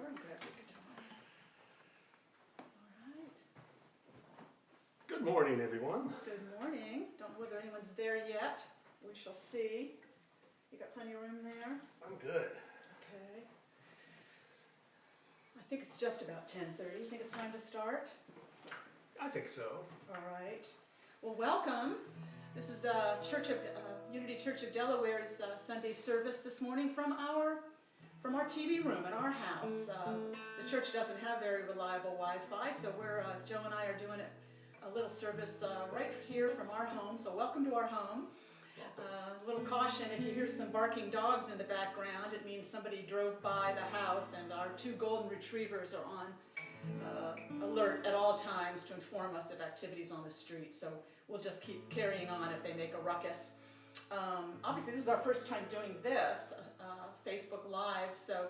and grab your guitar. All right. Good morning, everyone. Good morning. Don't know whether anyone's there yet. We shall see. You got plenty of room there? I'm good. Okay. I think it's just about 10:30. You think it's time to start? I think so. All right. Well, welcome. This is Unity Church of Delaware's Sunday service this morning from our TV room at our house. The church doesn't have very reliable Wi-Fi, so Joe and I are doing a little service right here from our home. So welcome to our home. A little caution, if you hear some barking dogs in the background, it means somebody drove by the house, and our two golden retrievers are on alert at all times to inform us of activities on the street. So we'll just keep carrying on if they make a ruckus. Obviously, this is our first time doing this, Facebook Live, so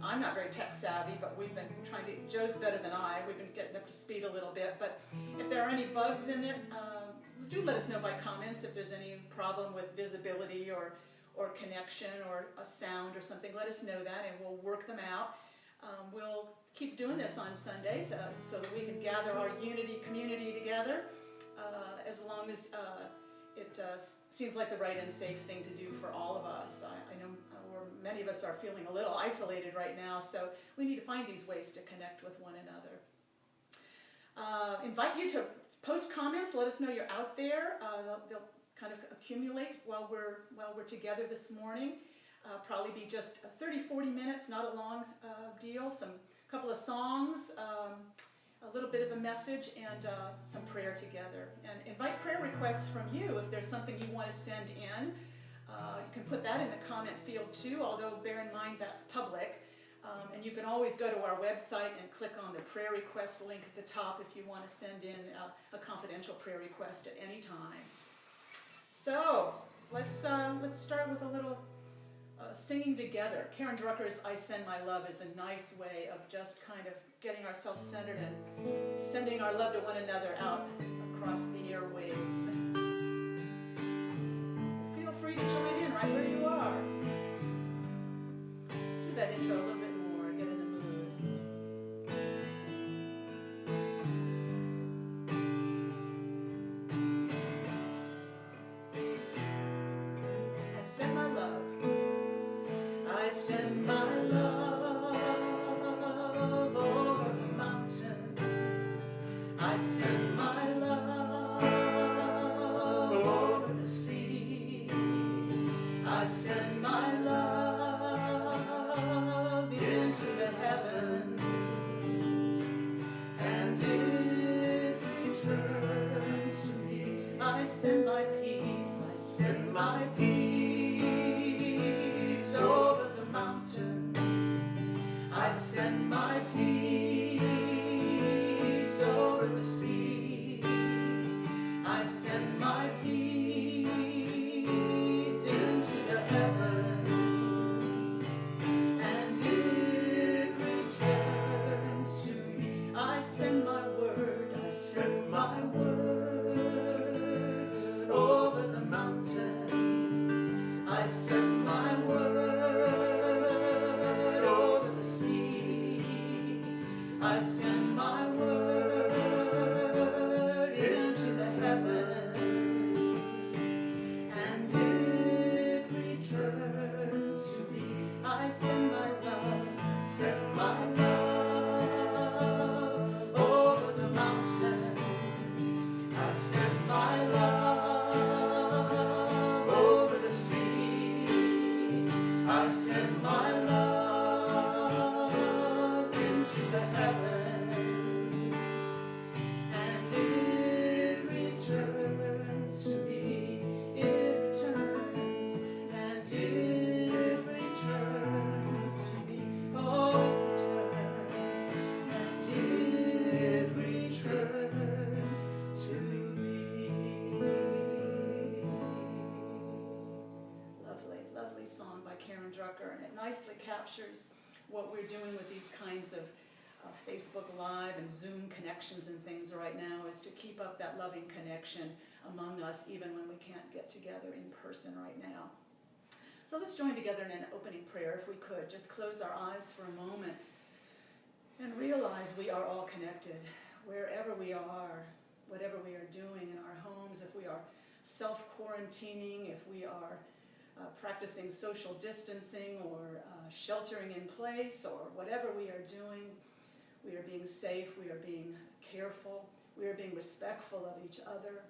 I'm not very tech savvy, but we've been trying to, Joe's better than I, we've been getting up to speed a little bit, but if there are any bugs in it, do let us know by comments if there's any problem with visibility or connection or a sound or something. Let us know that and we'll work them out. We'll keep doing this on Sundays so that we can gather our Unity community together as long as it seems like the right and safe thing to do for all of us. I know many of us are feeling a little isolated right now, so we need to find these ways to connect with one another. Invite you to post comments. Let us know you're out there. They'll kind of accumulate while we're together this morning. Probably be just 30-40 minutes, not a long deal. A couple of songs, a little bit of a message, and some prayer together. And invite prayer requests from you if there's something you want to send in. You can put that in the comment field too, although bear in mind that's public. And you can always go to our website and click on the prayer request link at the top if you want to send in a confidential prayer request at any time. So let's start with a little singing together. Karen Drucker's "I Send My Love" is a nice way of just kind of getting ourselves centered and sending our love to one another out across the airwaves. Feel free to join in right where you are. Let's do that intro a little bit more, get in the mood. I send my love. I send my love over the mountains. I send my love over the sea. I send my love into the heavens, and it returns to me. I send my peace. I send my peace over the mountains. I send my peace over the sea. I send my peace into the heavens, and it returns to me. I send my word. I send my word over the mountains. I send my word over the sea. I send my word into the heavens, and it returns to me. I send my love. Send my love over the mountains. I send my love over the sea. I send my love into the heavens, and it returns to me. It returns, and it returns to me. Oh, it returns, and it returns to me. Lovely, lovely song by Karen Drucker, and it nicely captures what we're doing with these kinds of Facebook Live and Zoom connections and things right now, is to keep up that loving connection among us even when we can't get together in person right now. So let's join together in an opening prayer if we could. Just close our eyes for a moment And realize we are all connected, wherever we are, whatever we are doing in our homes, if we are self-quarantining, if we are practicing social distancing or sheltering in place, or whatever we are doing, we are being safe, we are being careful, we are being respectful of each other,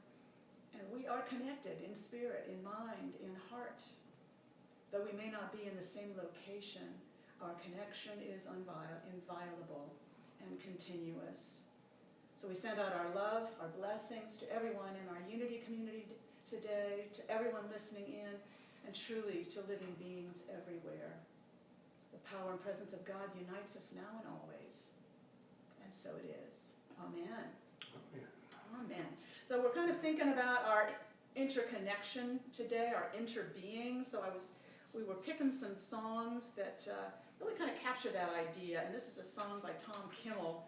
and we are connected in spirit, in mind, in heart. Though we may not be in the same location, our connection is inviolable and continuous. So we send out our love, our blessings to everyone in our Unity community today, to everyone listening in, and truly to living beings everywhere. The power and presence of God unites us now and always. And so it is. Amen. Amen. Amen. So we're kind of thinking about our interconnection today, our interbeing. So we were picking some songs that really kind of capture that idea. And this is a song by Tom Kimmel.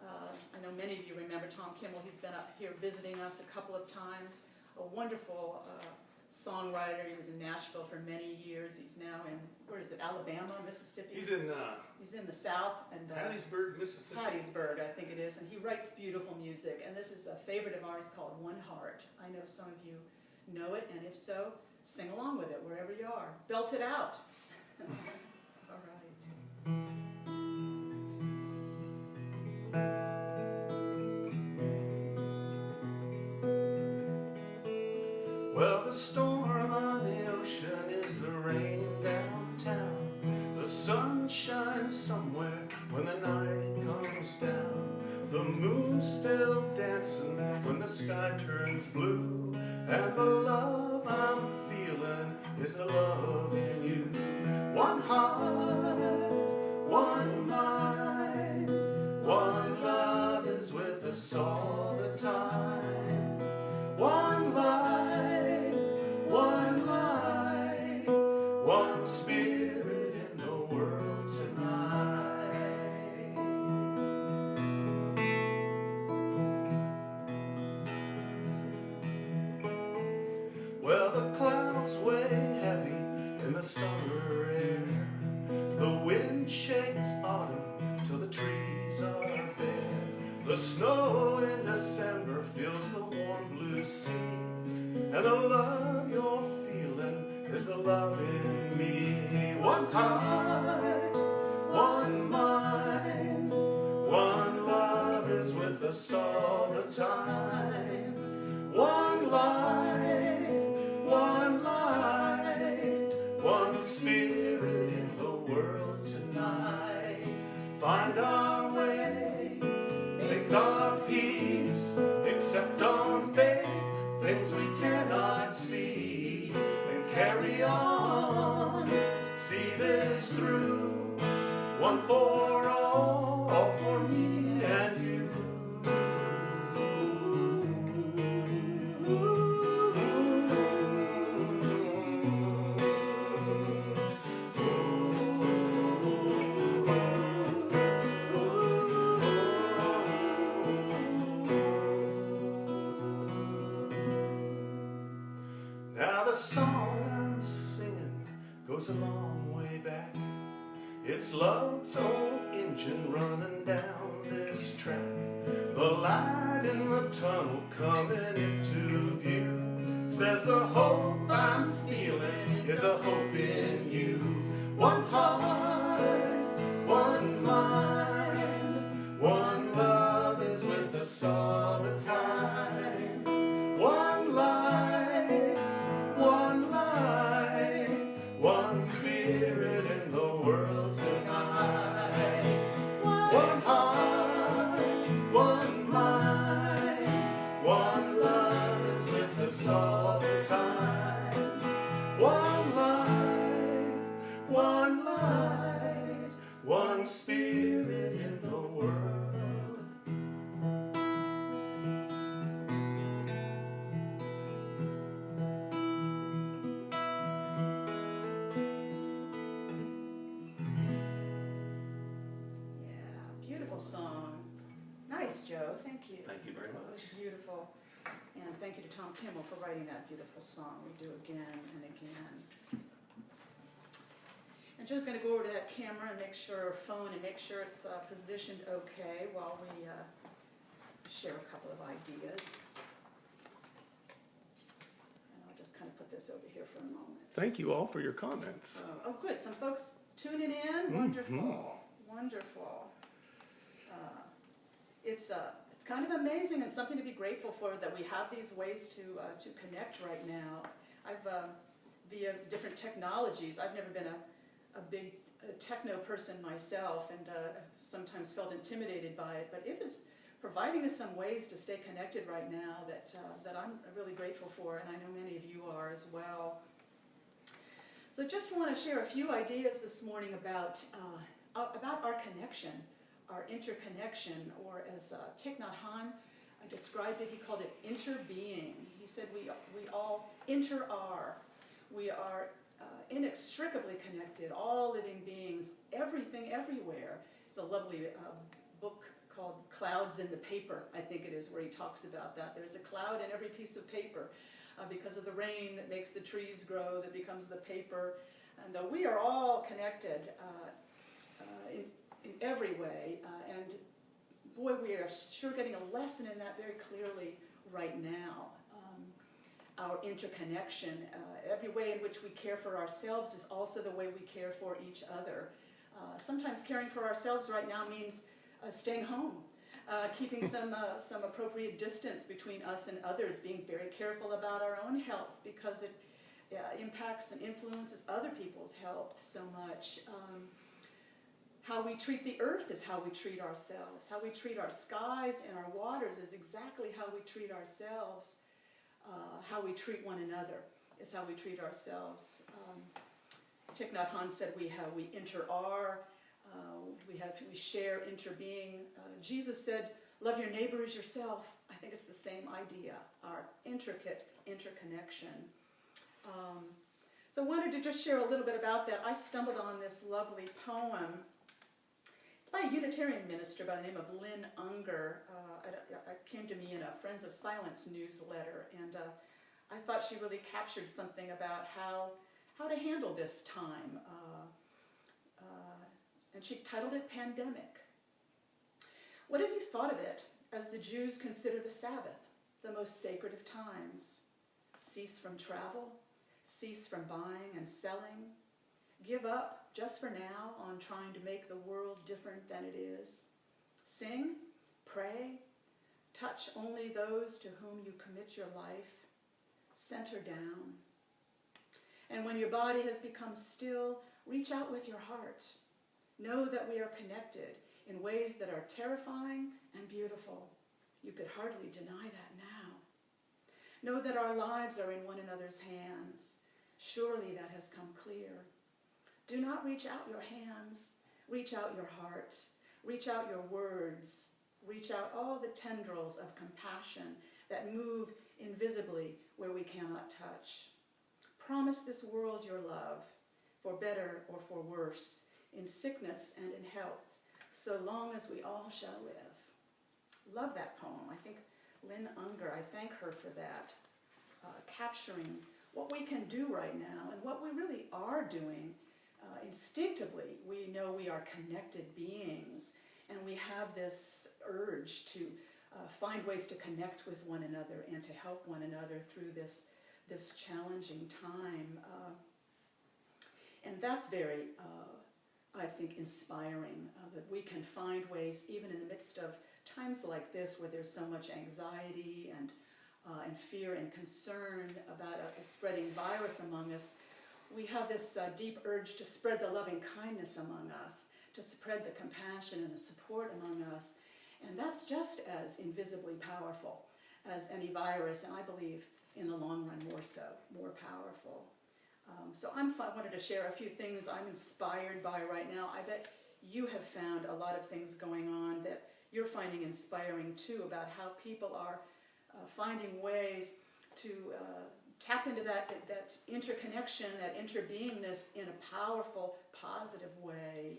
I know many of you remember Tom Kimmel. He's been up here visiting us a couple of times. A wonderful songwriter. He was in Nashville for many years. He's now in, where is it, Alabama, Mississippi? He's in the South. And Hattiesburg, Mississippi. Hattiesburg, I think it is. And he writes beautiful music. And this is a favorite of ours called One Heart. I know some of you know it, and if so, sing along with it wherever you are. Belt it out. All right. Well, the storm on the ocean is the rain downtown. The sun shines somewhere when the night comes down. The moon's still dancing when the sky turns blue. And the love I'm feeling is the love in you. One heart, one mind, one love is with us all the time. One life, one light, one spirit in the world tonight. Well, the clouds weigh heavy in the summer air. The wind shakes autumn till the trees are bare. The snow in December fills the warm blue sea. And the love you're feeling is the love in me. One heart, one mind, one love is with us all the time. One life, one light, one spirit in the world tonight. Find our way, make our peace, accept on faith things we cannot see, and carry on, see this through, one for all for me and you. Now the song I'm singing goes a long way back. It's love's old engine running down this track. The light in the tunnel coming into view says the hope I'm feeling is a hope in you. One heart, one mind, one love is with us all the time. One life, one light, one spirit in the world tonight. One heart, one mind, one love is with us all the time. One life, one light, one spirit in the world. Song. Nice, Joe. Thank you. Thank you very much. It was beautiful. And thank you to Tom Kimmel for writing that beautiful song. We do again and again. And Joe's going to go over to that camera and make sure, or phone, and make sure it's positioned okay while we share a couple of ideas. And I'll just kind of put this over here for a moment. Thank you all for your comments. Oh, good. Some folks tuning in. Wonderful. Wonderful. It's kind of amazing and something to be grateful for that we have these ways to connect right now. Via different technologies. I've never been a big techno person myself, and sometimes felt intimidated by it, but it is providing us some ways to stay connected right now that I'm really grateful for, and I know many of you are as well. So I just want to share a few ideas this morning about our connection, our interconnection, or as Thich Nhat Hanh described it, he called it interbeing. He said we all inter-are. We are inextricably connected, all living beings, everything, everywhere. It's a lovely book called Clouds in the Paper, I think it is, where he talks about that. There's a cloud in every piece of paper because of the rain that makes the trees grow, that becomes the paper. And we are all connected in every way. And boy, we are sure getting a lesson in that very clearly right now. Our interconnection, every way in which we care for ourselves is also the way we care for each other. Sometimes caring for ourselves right now means staying home, keeping some appropriate distance between us and others, being very careful about our own health because it impacts and influences other people's health so much. How we treat the earth is how we treat ourselves. How we treat our skies and our waters is exactly how we treat ourselves. How we treat one another is how we treat ourselves. Thich Nhat Hanh said we inter-are, we share interbeing. Jesus said, love your neighbor as yourself. I think it's the same idea, our intricate interconnection. So I wanted to just share a little bit about that. I stumbled on this lovely poem. It's by a Unitarian minister by the name of Lynn Unger. It came to me in a Friends of Silence newsletter, and I thought she really captured something about how to handle this time. And she titled it Pandemic. What have you thought of it as the Jews consider the Sabbath, the most sacred of times? Cease from travel, cease from buying and selling, give up just for now on trying to make the world different than it is. Sing, pray, touch only those to whom you commit your life. Center down. And when your body has become still, reach out with your heart. Know that we are connected in ways that are terrifying and beautiful. You could hardly deny that now. Know that our lives are in one another's hands. Surely that has come clear. Do not reach out your hands. Reach out your heart. Reach out your words. Reach out all the tendrils of compassion that move invisibly where we cannot touch. Promise this world your love, for better or for worse, in sickness and in health, so long as we all shall live. Love that poem. I think Lynn Unger, I thank her for that, capturing what we can do right now and what we really are doing. Instinctively, we know we are connected beings, and we have this urge to find ways to connect with one another and to help one another through this challenging time. And that's very, I think, inspiring, that we can find ways, even in the midst of times like this where there's so much anxiety and fear and concern about a spreading virus among us. We have this deep urge to spread the loving kindness among us, to spread the compassion and the support among us. And that's just as invisibly powerful as any virus, and I believe in the long run more so, more powerful. So I wanted to share a few things I'm inspired by right now. I bet you have found a lot of things going on that you're finding inspiring too, about how people are finding ways to tap into that interconnection, that interbeingness in a powerful, positive way.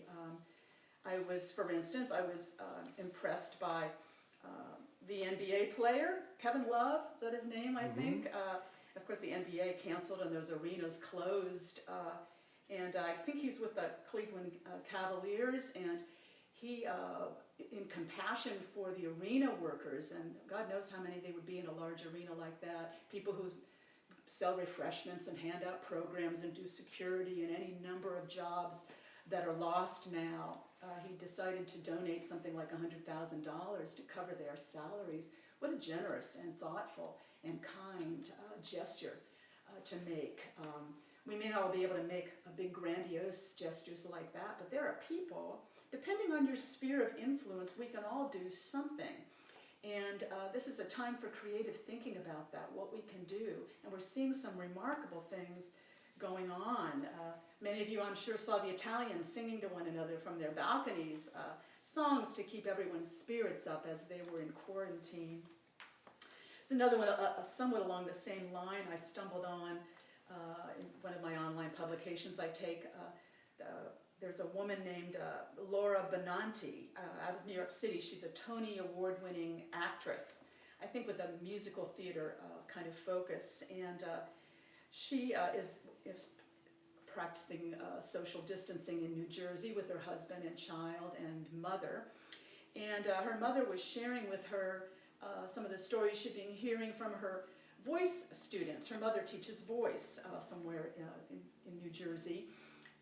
For instance, I was impressed by the NBA player, Kevin Love, is that his name, I think? Of course, the NBA canceled and those arenas closed. And I think he's with the Cleveland Cavaliers, and he, in compassion for the arena workers, and God knows how many they would be in a large arena like that, people who sell refreshments and hand out programs and do security and any number of jobs that are lost now. He decided to donate something like $100,000 to cover their salaries. What a generous and thoughtful and kind gesture to make. We may not all be able to make a big grandiose gestures like that, but there are people, depending on your sphere of influence, we can all do something. And this is a time for creative thinking about that, what we can do. And we're seeing some remarkable things going on. Many of you, I'm sure, saw the Italians singing to one another from their balconies, songs to keep everyone's spirits up as they were in quarantine. It's another one, somewhat along the same line, I stumbled on in one of my online publications I take. There's a woman named Laura Benanti out of New York City. She's a Tony Award-winning actress, I think with a musical theater kind of focus. And she is practicing social distancing in New Jersey with her husband and child and mother. And her mother was sharing with her some of the stories she'd been hearing from her voice students. Her mother teaches voice somewhere in New Jersey,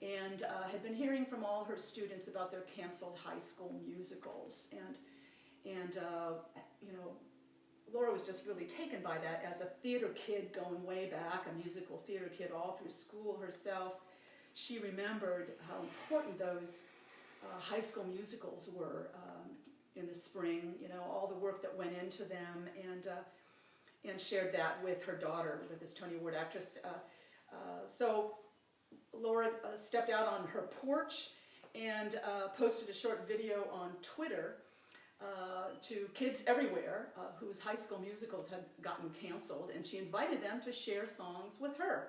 and had been hearing from all her students about their canceled high school musicals. And you know, Laura was just really taken by that as a theater kid going way back, a musical theater kid all through school herself. She remembered how important those high school musicals were in the spring, you know, all the work that went into them, and shared that with her daughter, with this Tony Award actress. So Laura stepped out on her porch and posted a short video on Twitter to kids everywhere whose high school musicals had gotten canceled, and she invited them to share songs with her.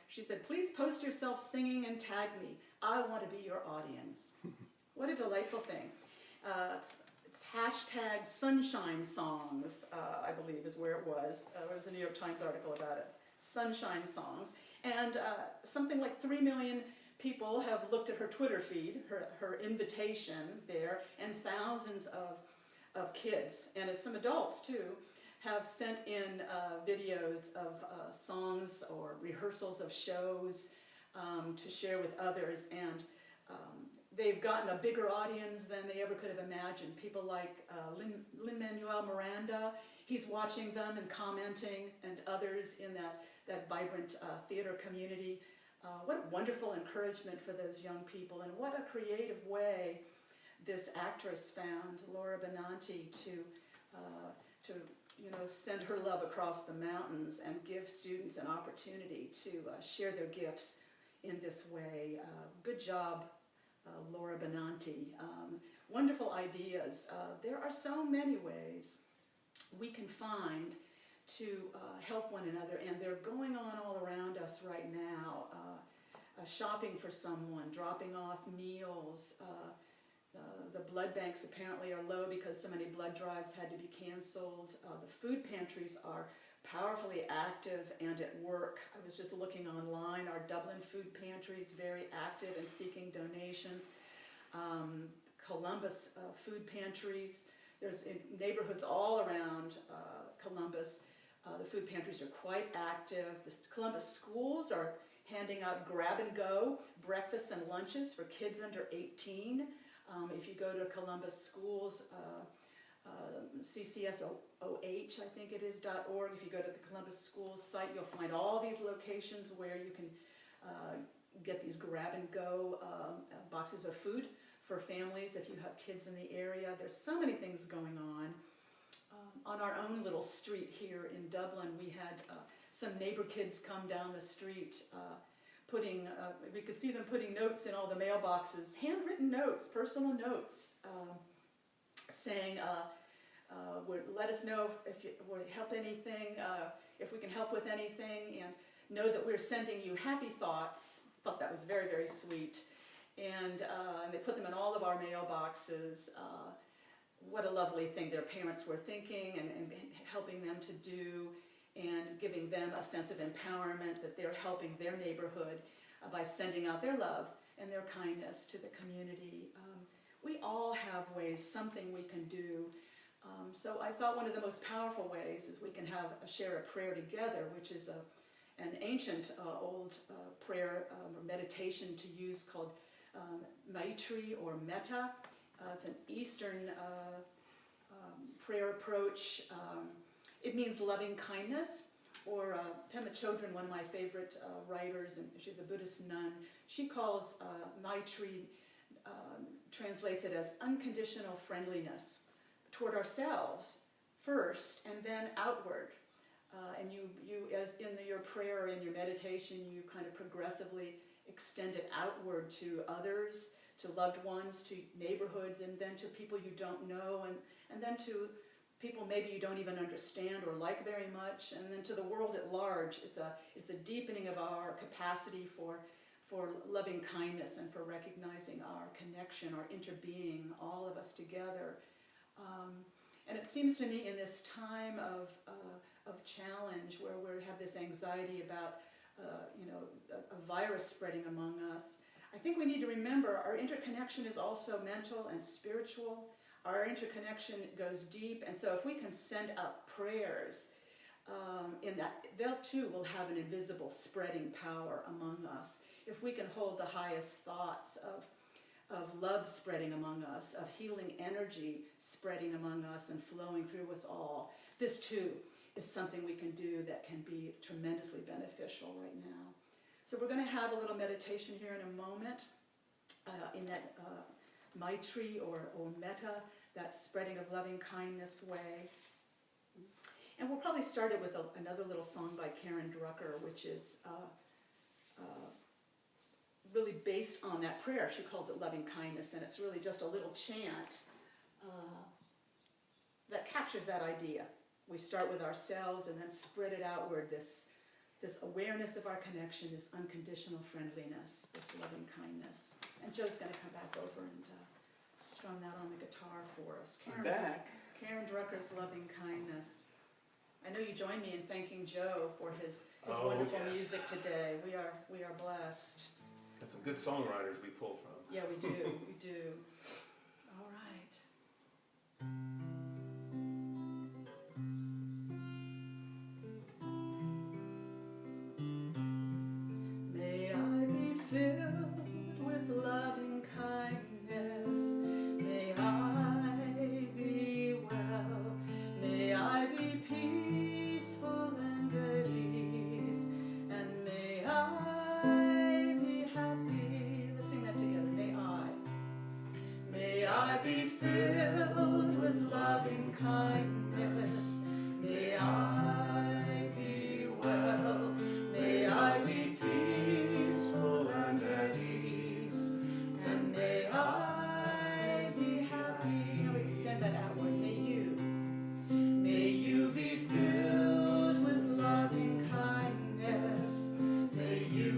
She said, "Please post yourself singing and tag me. I want to be your audience." What a delightful thing. It's hashtag sunshine songs, I believe is where it was. There was a New York Times article about it. Sunshine songs. And something like 3 million people have looked at her Twitter feed, her invitation there, and thousands of kids, and some adults too, have sent in videos of songs or rehearsals of shows to share with others, and they've gotten a bigger audience than they ever could have imagined. People like Lin-Manuel Miranda, he's watching them and commenting, and others in that vibrant theater community. What a wonderful encouragement for those young people, and what a creative way this actress found, Laura Benanti, to send her love across the mountains and give students an opportunity to share their gifts in this way. Good job, Laura Benanti. Wonderful ideas. There are so many ways we can find to help one another, and they're going on all around us right now. Shopping for someone, dropping off meals. The blood banks apparently are low because so many blood drives had to be canceled. The food pantries are powerfully active and at work. I was just looking online. Our Dublin food pantry is very active in seeking donations. Columbus food pantries. There's in neighborhoods all around Columbus. The food pantries are quite active. The Columbus schools are handing out grab-and-go breakfasts and lunches for kids under 18. If you go to Columbus schools, CCSOH, I think it is, .org. If you go to the Columbus schools site, you'll find all these locations where you can get these grab-and-go boxes of food for families if you have kids in the area. There's so many things going on. On our own little street here in Dublin, we had some neighbor kids come down the street we could see them putting notes in all the mailboxes, handwritten notes, personal notes, saying, let us know if you would help anything, if we can help with anything, and know that we're sending you happy thoughts. I thought that was very, very sweet. And they put them in all of our mailboxes. What a lovely thing their parents were thinking and helping them to do, and giving them a sense of empowerment that they're helping their neighborhood by sending out their love and their kindness to the community. We all have ways, something we can do. So I thought one of the most powerful ways is we can share a prayer together, which is an ancient old prayer or meditation to use called Maitri or Metta. It's an Eastern prayer approach. It means loving kindness, or Pema Chodron, one of my favorite writers, and she's a Buddhist nun, she calls Maitri, translates it as unconditional friendliness toward ourselves first, and then outward. And you as in your prayer, in your meditation, you kind of progressively extend it outward to others, to loved ones, to neighborhoods, and then to people you don't know, and then to people maybe you don't even understand or like very much, and then to the world at large. It's a deepening of our capacity for loving kindness and for recognizing our connection, our interbeing, all of us together. And it seems to me in this time of challenge, where we have this anxiety about a virus spreading among us, I think we need to remember our interconnection is also mental and spiritual. Our interconnection goes deep, and so if we can send out prayers, in that, they'll too will have an invisible spreading power among us. If we can hold the highest thoughts of love spreading among us, of healing energy spreading among us and flowing through us all, this too is something we can do that can be tremendously beneficial right now. So we're going to have a little meditation here in a moment in that Maitri or Metta, that spreading of loving kindness way. And we'll probably start it with another little song by Karen Drucker, which is really based on that prayer. She calls it loving kindness, and it's really just a little chant that captures that idea. We start with ourselves and then spread it outward, this awareness of our connection, this unconditional friendliness, this loving kindness. And Joe's going to come back over and strum that on the guitar for us. Karen Drucker's Loving Kindness. I know you join me in thanking Joe for his wonderful music today. We are blessed. Got some good songwriters we pull from. Yeah, we do. We do. All right. May I be filled with loving kindness. May I be well. May I be peaceful and at ease. And may I be happy. Let's sing that together. May I be filled with loving kindness. May I be well. May I be peaceful and at ease. And may I be happy. Now extend that outward. May you be filled with loving kindness. May you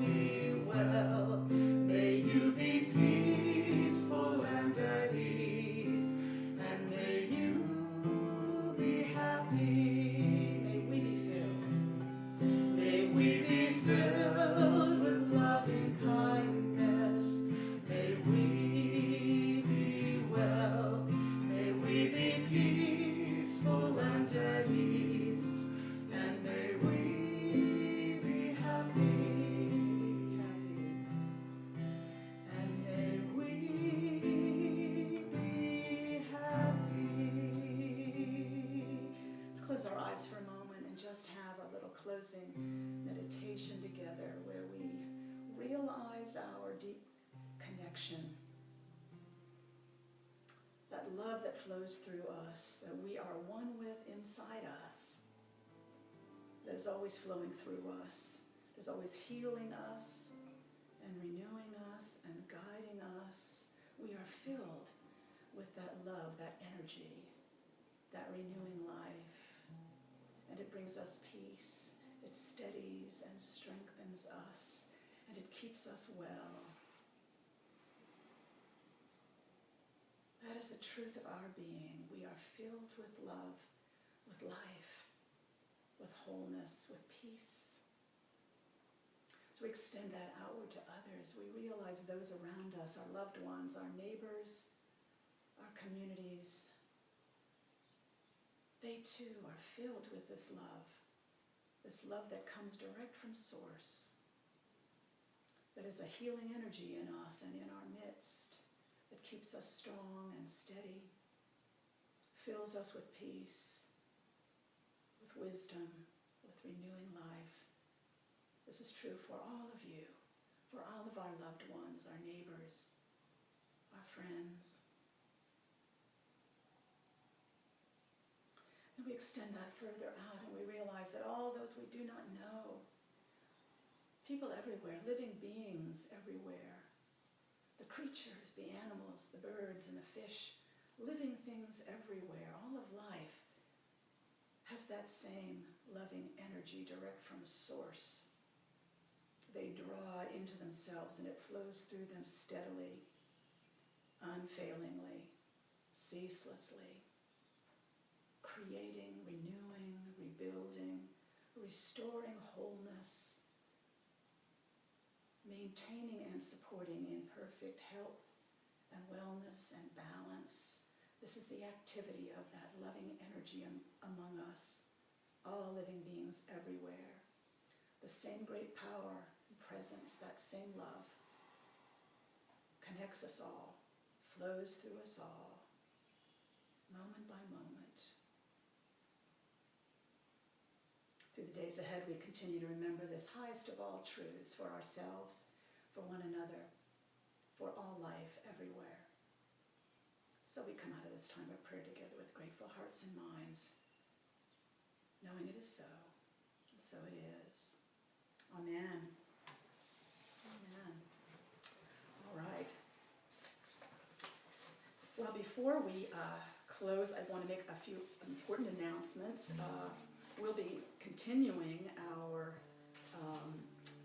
be well. May you be peaceful and at ease. And may you be happy. May we be filled. May we be filled with loving kindness. May we be well. May we be peaceful and at ease. And may we be happy. And may we be happy. Let's close our eyes for a moment and just have a little closing meditation together where we realize our deep connection, that love that flows through us, that we are one with inside us, that is always flowing through us, is always healing us and renewing us and guiding us. We are filled with that love, that energy, that renewing life. And it brings us peace. It steadies and strengthens us. And it keeps us well. That is the truth of our being. We are filled with love, with life, with wholeness, with peace. As we extend that outward to others, we realize those around us, our loved ones, our neighbors, our communities, they too are filled with this love that comes direct from Source, that is a healing energy in us and in our midst, that keeps us strong and steady, fills us with peace, with wisdom, with renewing life. This is true for all of you, for all of our loved ones, our neighbors, our friends. And we extend that further out and we realize that all those we do not know, people everywhere, living beings everywhere, the creatures, the animals, the birds and the fish, living things everywhere, all of life has that same loving energy direct from Source. They draw it into themselves and it flows through them steadily, unfailingly, ceaselessly, creating, renewing, rebuilding, restoring wholeness, maintaining and supporting in perfect health and wellness and balance. This is the activity of that loving energy among us, all living beings everywhere. The same great power and presence, that same love, connects us all, flows through us all, moment by moment. Through the days ahead, we continue to remember this highest of all truths for ourselves, for one another, for all life everywhere. So we come out of this time of prayer together with grateful hearts and minds, knowing it is so, and so it is. Amen. Amen. All right. Well, before we close, I want to make a few important announcements. We'll be continuing our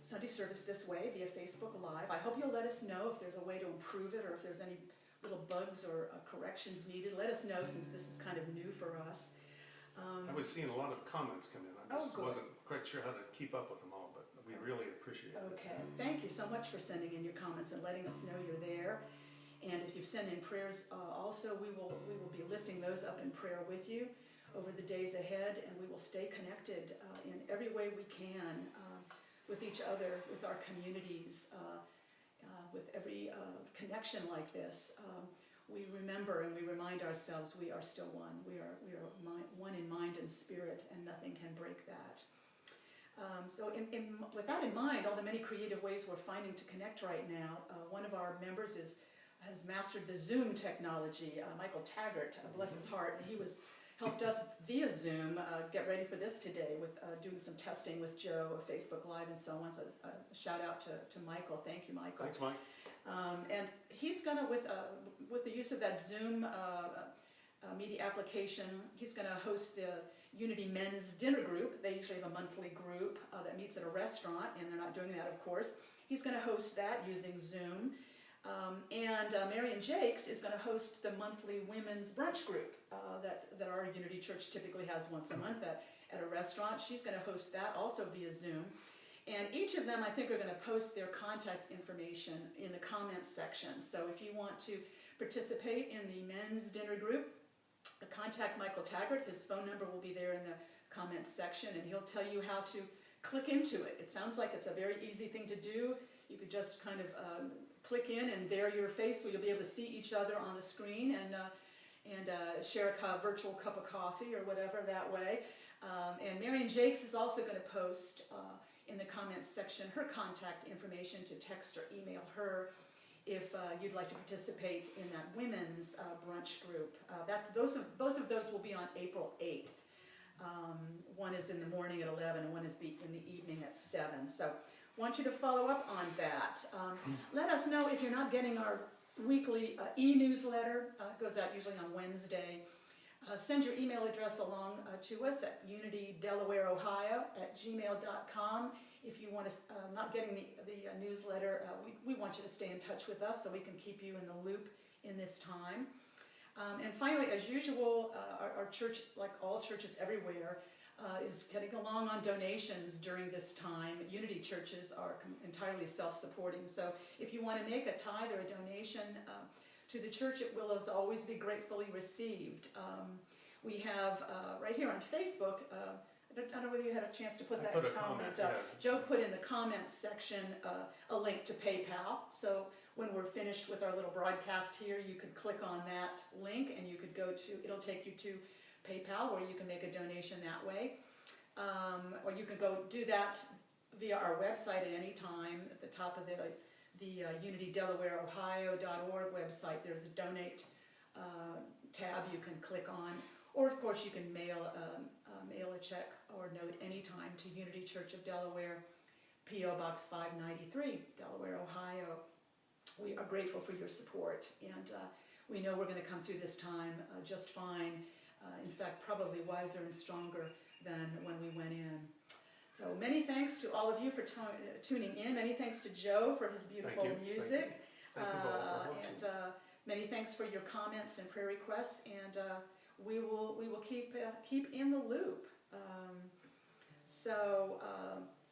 Sunday service this way via Facebook Live. I hope you'll let us know if there's a way to improve it or if there's any little bugs or corrections needed. Let us know since this is kind of new for us. I was seeing a lot of comments come in. I just wasn't quite sure how to keep up with them all, but we really appreciate it. Okay. Thank you so much for sending in your comments and letting us know you're there. And if you've sent in prayers also, we will be lifting those up in prayer with you over the days ahead, and we will stay connected in every way we can with each other, with our communities, with every connection like this. We remember and we remind ourselves we are still one. We are one in mind and spirit, and nothing can break that. So with that in mind, all the many creative ways we're finding to connect right now, one of our members has mastered the Zoom technology, Michael Taggart, bless his heart, and he helped us via Zoom get ready for this today with doing some testing with Joe of Facebook Live and so on. So a shout out to Michael. Thank you, Michael. Thanks, Mike. And he's going to, with the use of that Zoom media application, he's going to host the Unity Men's Dinner Group. They usually have a monthly group that meets at a restaurant, and they're not doing that, of course. He's going to host that using Zoom. And Marian Jakes is going to host the monthly women's brunch group that our Unity Church typically has once a month at a restaurant. She's going to host that also via Zoom. And each of them, I think, are going to post their contact information in the comments section. So if you want to participate in the men's dinner group, contact Michael Taggart. His phone number will be there in the comments section, and he'll tell you how to click into it. It sounds like it's a very easy thing to do. You could just kind of click in, and there your face, so you'll be able to see each other on the screen and share a virtual cup of coffee or whatever that way. And Marian Jakes is also going to post in the comments section her contact information to text or email her if you'd like to participate in that women's brunch group. Both of those will be on April 8th. One is in the morning at 11 and one is in the evening at 7. So want you to follow up on that. Let us know if you're not getting our weekly e-newsletter. It goes out usually on Wednesday. Send your email address along to us at unitydelawareohio@gmail.com. If you want to, not getting the newsletter, we want you to stay in touch with us so we can keep you in the loop in this time. And finally, as usual, our church, like all churches everywhere, is getting along on donations during this time. Unity churches are entirely self-supporting, so if you want to make a tithe or a donation to the church, it will as always be gratefully received. We have right here on Facebook, I don't know whether you had a chance to put that comment up. Yeah. Joe put in the comments section a link to PayPal, so when we're finished with our little broadcast here, you could click on that link and you could go to, it'll take you to PayPal where you can make a donation that way. Or you can go do that via our website at any time. At the top of the UnityDelawareOhio.org website, there's a donate tab you can click on. Or of course you can mail a check or note anytime to Unity Church of Delaware, P.O. Box 593, Delaware, Ohio. We are grateful for your support, and we know we're going to come through this time just fine. In fact, probably wiser and stronger than when we went in. So many thanks to all of you for tuning in. Many thanks to Joe for his beautiful music. Thank you both for and many thanks for your comments and prayer requests. And we will keep in the loop.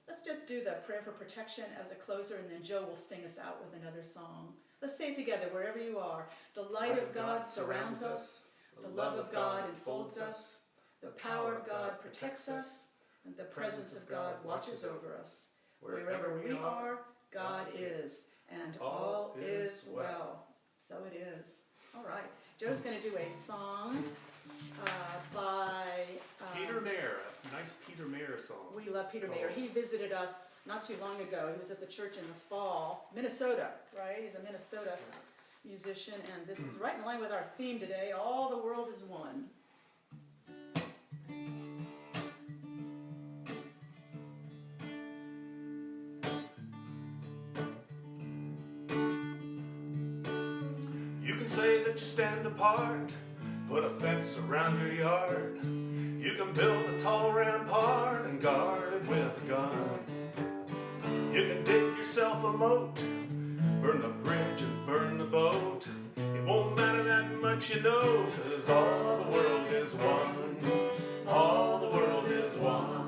Let's just do the prayer for protection as a closer, and then Joe will sing us out with another song. Let's say it together wherever you are. The light of God surrounds us. The love of God enfolds us. The power of God protects us. And the presence of God watches over us. Wherever we are, God is. And all is well. So it is. All right. Joe's going to do a song by Peter Mayer, a nice Peter Mayer song. We love Peter Mayer. He visited us not too long ago. He was at the church in the fall, Minnesota, right? He's a Minnesota musician, and this is right in line with our theme today, All the World is One. You can say that you stand apart, put a fence around your yard. You can build a tall rampart and guard it with a gun. You can dig yourself a moat, burn the bridge and burn the boat. It won't matter that much, you know, 'cause all the world is one. All the world is one.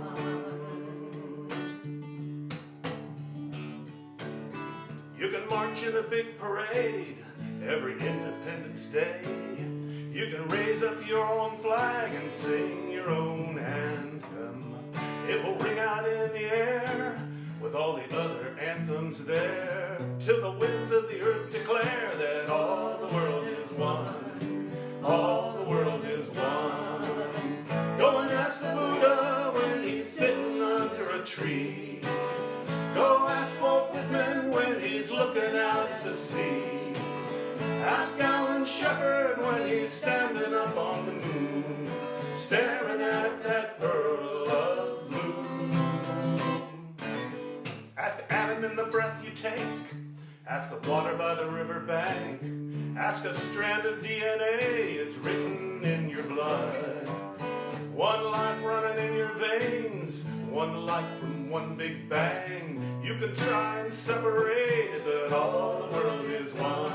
You can march in a big parade every Independence Day. You can raise up your own flag and sing your own anthem. It will ring out in the air with all the other anthems there, till the winds of the earth declare that all the world is one. All the world is one. Go and ask the Buddha when he's sitting under a tree. Go ask Walt Whitman when he's looking out at the sea. Ask Alan Shepard when he's standing up on the moon, staring at that pearl of blue. Ask Adam in the breath you take. Ask the water by the river bank. Ask a strand of DNA, it's written in your blood. One life running in your veins, one life from one big bang. You can try and separate it, but all the world is one.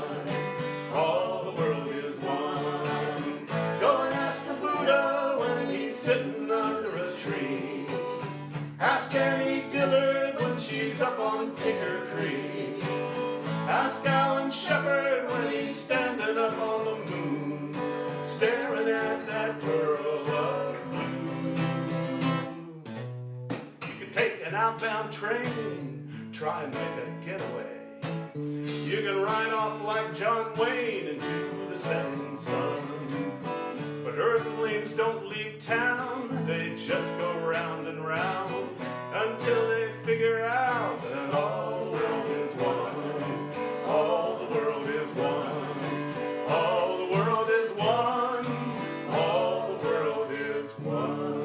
All the world is one. Go and ask the Buddha when he's sitting under a tree. Ask Annie Dillard when she's up on Tinker Creek. Ask Alan Shepard when he's standing up on the moon, staring at that pearl of blue. You can take an outbound train, try and make a getaway. You can ride off like John Wayne into the setting sun. But earthlings don't leave town, they just go round and round until they figure out that all the world is one. All the world is one. All the world is one. All the world is one.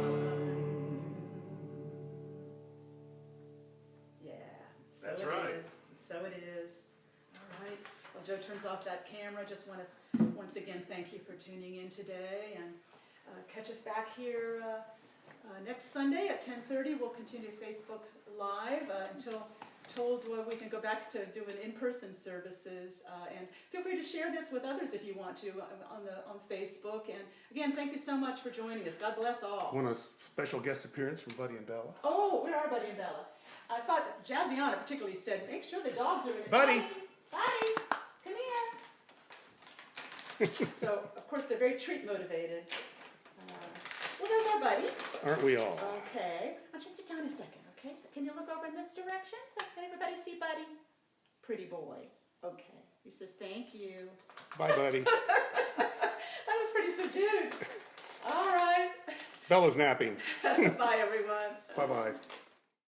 Yeah, so that's it right. is. So it is. All right. Well, Joe turns off that camera. Just want to once again thank you for tuning in today, and catch us back here next Sunday at 10:30. We'll continue Facebook Live until told we can go back to doing in-person services, and feel free to share this with others if you want to on Facebook. And again, thank you so much for joining us. God bless all. Want a special guest appearance from Buddy and Bella? Oh, where are Buddy and Bella? I thought Jazziana particularly said, make sure the dogs are in it. Buddy! Buddy! Come here! So, of course, they're very treat motivated. Well, there's our Buddy. Aren't we all? Okay. I'll just sit down a second, okay? So can you look over in this direction so can everybody see Buddy? Pretty boy. Okay. He says, thank you. Bye, Buddy. That was pretty subdued. All right. Bella's napping. Bye, everyone. Bye-bye.